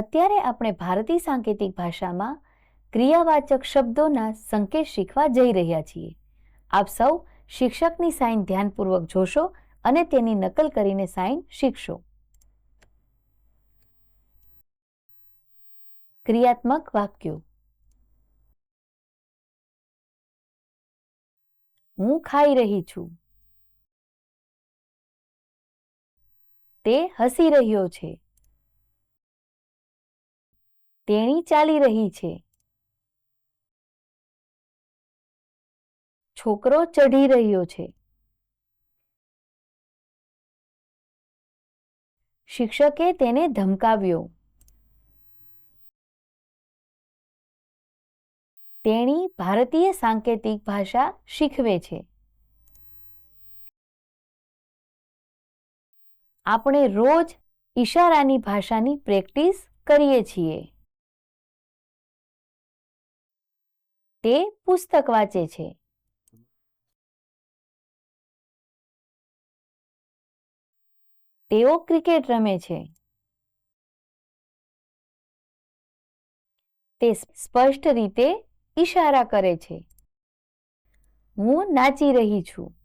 અત્યારે આપણે ભારતીય સાંકેતિક ભાષામાં ક્રિયાવાચક શબ્દોના સંકેત શીખવા જઈ રહ્યા છીએ. આપ સૌ શિક્ષકની સાઇન ધ્યાનપૂર્વક જોશો અને તેની નકલ કરીને સાઇન શીખશો. ક્રિયાત્મક વાક્યો. હું ખાઈ રહી છું. તે હસી રહ્યો છે. તેણી ચાલી રહી છે. છોકરો ચઢી રહ્યો છે. શિક્ષકે તેને ધમકાવ્યો. તેણી ભારતીય સાંકેતિક ભાષા શીખવે છે. આપણે રોજ ઈશારાની ભાષાની પ્રેક્ટિસ કરીએ છીએ. તે પુસ્તક વાંચે છે. તેઓ ક્રિકેટ રમે છે. તે સ્પષ્ટ રીતે ઈશારા કરે છે. હું નાચી રહી છું.